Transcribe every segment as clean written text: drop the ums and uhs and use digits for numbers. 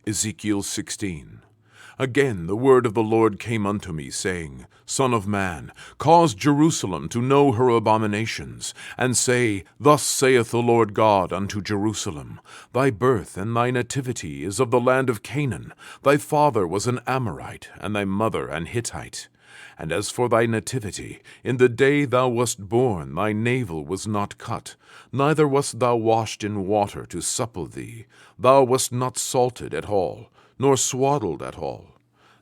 Ezekiel 16. Again the word of the Lord came unto me, saying, Son of man, cause Jerusalem to know her abominations, and say, Thus saith the Lord God unto Jerusalem, Thy birth and thy nativity is of the land of Canaan. Thy father was an Amorite, and thy mother an Hittite. And as for thy nativity, in the day thou wast born thy navel was not cut, neither wast thou washed in water to supple thee. Thou wast not salted at all, nor swaddled at all.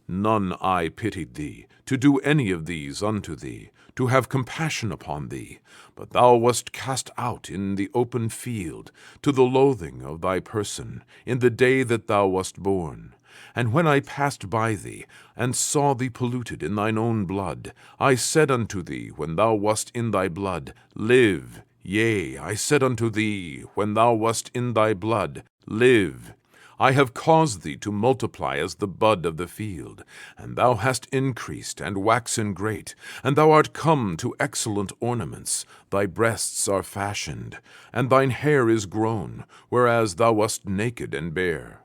None eye pitied thee, to do any of these unto thee, to have compassion upon thee, but thou wast cast out in the open field, to the loathing of thy person, in the day that thou wast born. And when I passed by thee, and saw thee polluted in thine own blood, I said unto thee, when thou wast in thy blood, Live. Yea, I said unto thee, when thou wast in thy blood, Live. I have caused thee to multiply as the bud of the field, and thou hast increased and waxen great, and thou art come to excellent ornaments. Thy breasts are fashioned, and thine hair is grown, whereas thou wast naked and bare.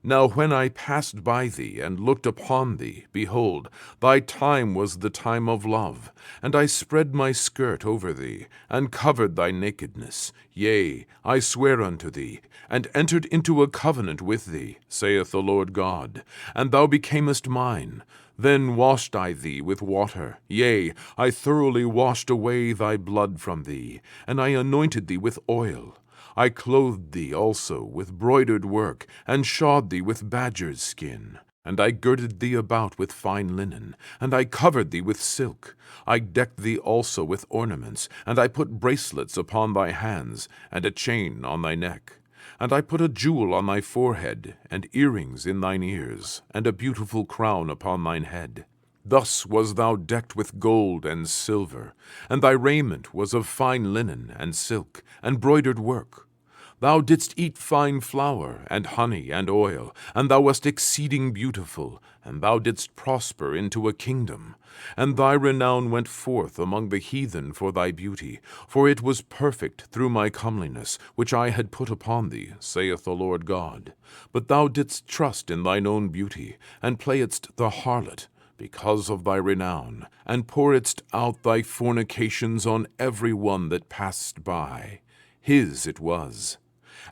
Now when I passed by thee and looked upon thee, behold, thy time was the time of love, and I spread my skirt over thee, and covered thy nakedness. Yea, I swear unto thee, and entered into a covenant with thee, saith the Lord God, and thou becamest mine. Then washed I thee with water, yea, I thoroughly washed away thy blood from thee, and I anointed thee with oil. I clothed thee also with broidered work, and shod thee with badger's skin. And I girded thee about with fine linen, and I covered thee with silk. I decked thee also with ornaments, and I put bracelets upon thy hands, and a chain on thy neck. And I put a jewel on thy forehead, and earrings in thine ears, and a beautiful crown upon thine head. Thus was thou decked with gold and silver, and thy raiment was of fine linen and silk, and broidered work. Thou didst eat fine flour, and honey, and oil, and thou wast exceeding beautiful, and thou didst prosper into a kingdom. And thy renown went forth among the heathen for thy beauty, for it was perfect through my comeliness, which I had put upon thee, saith the Lord God. But thou didst trust in thine own beauty, and playedst the harlot, because of thy renown, and pouredst out thy fornications on every one that passed by. His it was.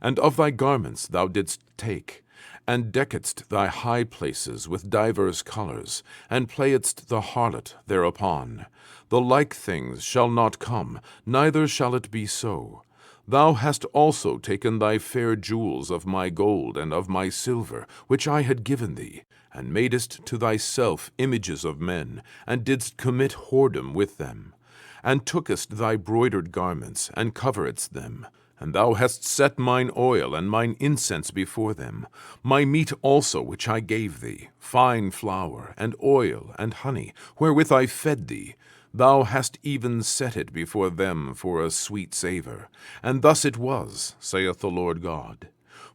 And of thy garments thou didst take, and deckedst thy high places with divers colors, and playedst the harlot thereupon. The like things shall not come, neither shall it be so. Thou hast also taken thy fair jewels of my gold and of my silver, which I had given thee, and madest to thyself images of men, and didst commit whoredom with them, and tookest thy broidered garments, and coveredst them. And thou hast set mine oil and mine incense before them, my meat also which I gave thee, fine flour, and oil, and honey, wherewith I fed thee. Thou hast even set it before them for a sweet savour. And thus it was, saith the Lord God.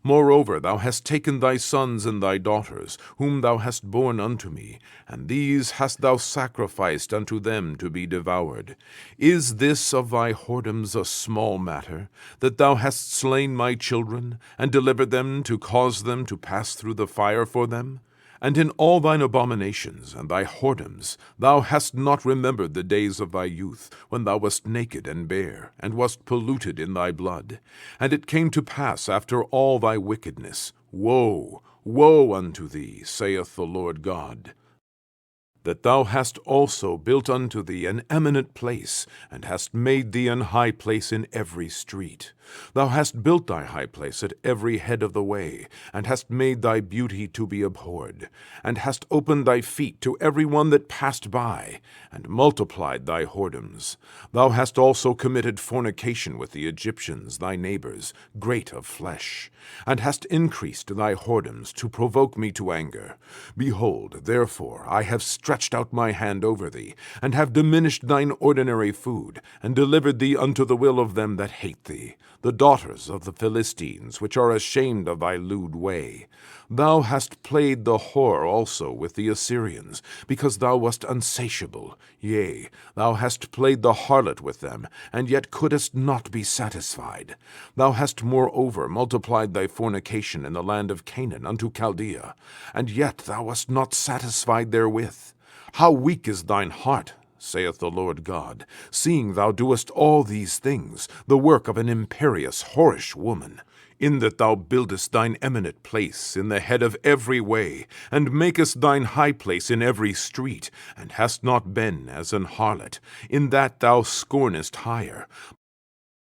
Moreover, thou hast taken thy sons and thy daughters, whom thou hast borne unto me, and these hast thou sacrificed unto them to be devoured. Is this of thy whoredoms a small matter, that thou hast slain my children, and delivered them to cause them to pass through the fire for them? And in all thine abominations and thy whoredoms thou hast not remembered the days of thy youth, when thou wast naked and bare, and wast polluted in thy blood. And it came to pass after all thy wickedness, Woe, woe unto thee, saith the Lord God, that thou hast also built unto thee an eminent place, and hast made thee an high place in every street. Thou hast built thy high place at every head of the way, and hast made thy beauty to be abhorred, and hast opened thy feet to every one that passed by, and multiplied thy whoredoms. Thou hast also committed fornication with the Egyptians, thy neighbors, great of flesh, and hast increased thy whoredoms to provoke me to anger. Behold, therefore, I have stretched out my hand over thee, and have diminished thine ordinary food, and delivered thee unto the will of them that hate thee, the daughters of the Philistines, which are ashamed of thy lewd way. Thou hast played the whore also with the Assyrians, because thou wast unsatiable. Yea, thou hast played the harlot with them, and yet couldest not be satisfied. Thou hast moreover multiplied thy fornication in the land of Canaan unto Chaldea, and yet thou wast not satisfied therewith. How weak is thine heart, saith the Lord God, seeing thou doest all these things, the work of an imperious, whorish woman, in that thou buildest thine eminent place in the head of every way, and makest thine high place in every street, and hast not been as an harlot, in that thou scornest hire,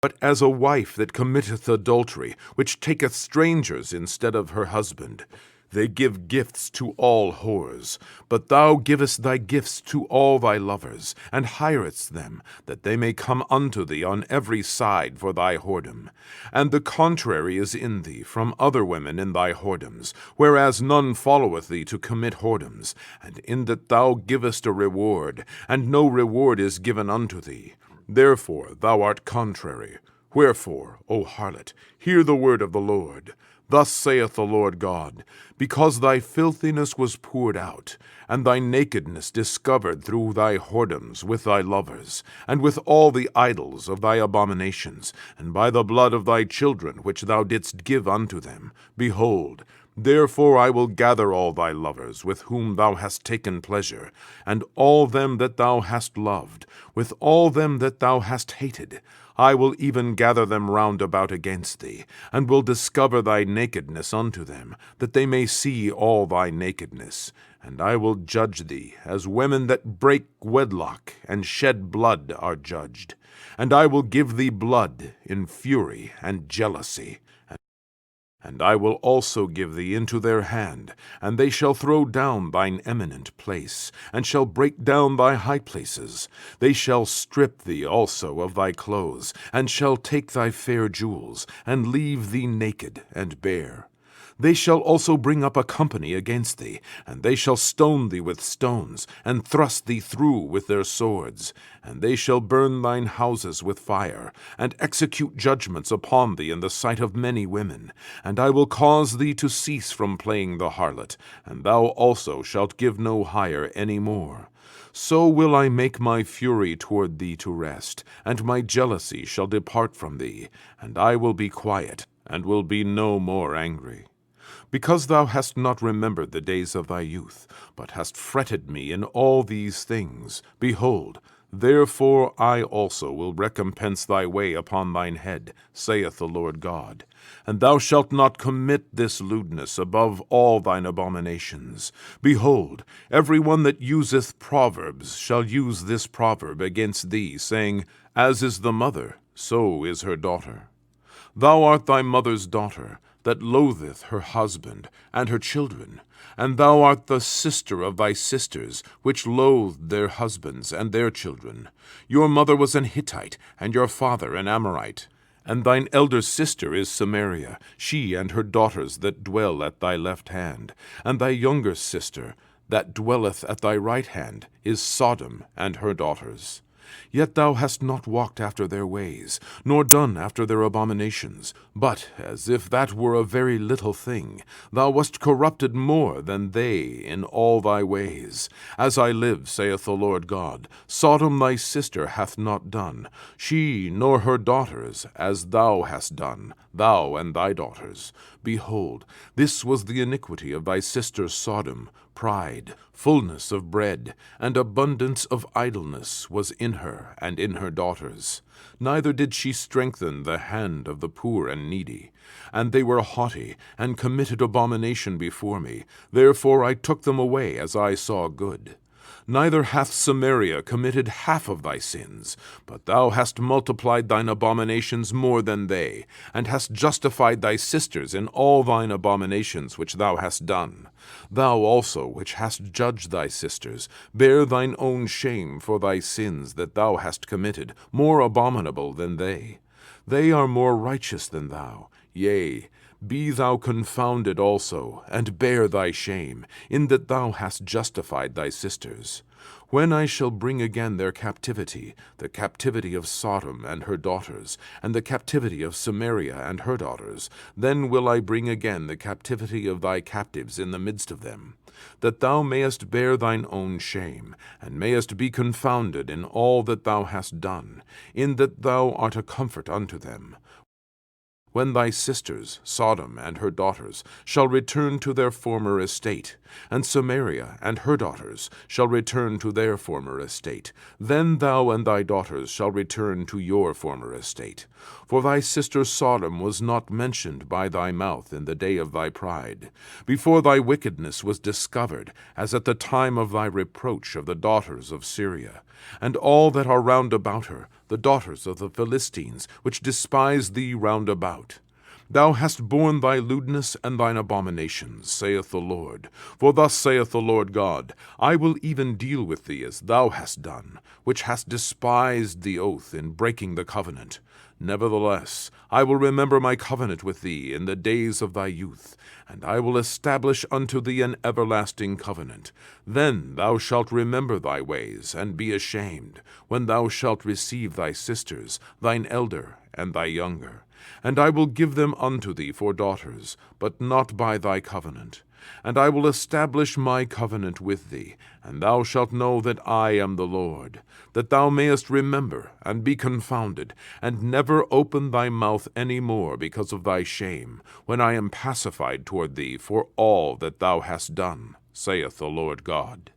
but as a wife that committeth adultery, which taketh strangers instead of her husband. They give gifts to all whores, but thou givest thy gifts to all thy lovers, and hirest them, that they may come unto thee on every side for thy whoredom. And the contrary is in thee from other women in thy whoredoms, whereas none followeth thee to commit whoredoms, and in that thou givest a reward, and no reward is given unto thee. Therefore thou art contrary. Wherefore, O harlot, hear the word of the Lord. Thus saith the Lord God, because thy filthiness was poured out, and thy nakedness discovered through thy whoredoms with thy lovers, and with all the idols of thy abominations, and by the blood of thy children which thou didst give unto them, behold, therefore I will gather all thy lovers with whom thou hast taken pleasure, and all them that thou hast loved, with all them that thou hast hated. I will even gather them round about against thee, and will discover thy nakedness unto them, that they may see all thy nakedness. And I will judge thee, as women that break wedlock and shed blood are judged. And I will give thee blood in fury and jealousy. And I will also give thee into their hand, and they shall throw down thine eminent place, and shall break down thy high places. They shall strip thee also of thy clothes, and shall take thy fair jewels, and leave thee naked and bare. They shall also bring up a company against thee, and they shall stone thee with stones, and thrust thee through with their swords. And they shall burn thine houses with fire, and execute judgments upon thee in the sight of many women. And I will cause thee to cease from playing the harlot, and thou also shalt give no hire any more. So will I make my fury toward thee to rest, and my jealousy shall depart from thee, and I will be quiet, and will be no more angry. Because thou hast not remembered the days of thy youth, but hast fretted me in all these things, behold, therefore I also will recompense thy way upon thine head, saith the Lord God. And thou shalt not commit this lewdness above all thine abominations. Behold, every one that useth proverbs shall use this proverb against thee, saying, As is the mother, so is her daughter. Thou art thy mother's daughter, that loatheth her husband and her children, and thou art the sister of thy sisters, which loathed their husbands and their children. Your mother was an Hittite, and your father an Amorite. And thine elder sister is Samaria, she and her daughters that dwell at thy left hand. And thy younger sister, that dwelleth at thy right hand, is Sodom and her daughters. Yet thou hast not walked after their ways, nor done after their abominations. But, as if that were a very little thing, thou wast corrupted more than they in all thy ways. As I live, saith the Lord God, Sodom thy sister hath not done, she nor her daughters, as thou hast done, thou and thy daughters. Behold, this was the iniquity of thy sister Sodom. Pride, fullness of bread, and abundance of idleness was in her and in her daughters. Neither did she strengthen the hand of the poor and needy. And they were haughty, and committed abomination before me. Therefore I took them away as I saw good. Neither hath Samaria committed half of thy sins, but thou hast multiplied thine abominations more than they, and hast justified thy sisters in all thine abominations which thou hast done. Thou also, which hast judged thy sisters, bear thine own shame for thy sins that thou hast committed, more abominable than they. They are more righteous than thou, yea, Be thou confounded also, and bear thy shame, in that thou hast justified thy sisters. When I shall bring again their captivity, the captivity of Sodom and her daughters, and the captivity of Samaria and her daughters, then will I bring again the captivity of thy captives in the midst of them, that thou mayest bear thine own shame, and mayest be confounded in all that thou hast done, in that thou art a comfort unto them. When thy sisters, Sodom and her daughters, shall return to their former estate, and Samaria and her daughters shall return to their former estate, then thou and thy daughters shall return to your former estate. For thy sister Sodom was not mentioned by thy mouth in the day of thy pride, before thy wickedness was discovered, as at the time of thy reproach of the daughters of Syria, and all that are round about her, the daughters of the Philistines, which despise thee round about. Thou hast borne thy lewdness and thine abominations, saith the Lord. For thus saith the Lord God, I will even deal with thee as thou hast done, which hast despised the oath in breaking the covenant. Nevertheless, I will remember my covenant with thee in the days of thy youth, and I will establish unto thee an everlasting covenant. Then thou shalt remember thy ways, and be ashamed, when thou shalt receive thy sisters, thine elder and thy younger. And I will give them unto thee for daughters, but not by thy covenant. And I will establish my covenant with thee, and thou shalt know that I am the Lord, that thou mayest remember and be confounded, and never open thy mouth any more because of thy shame, when I am pacified toward thee for all that thou hast done, saith the Lord God.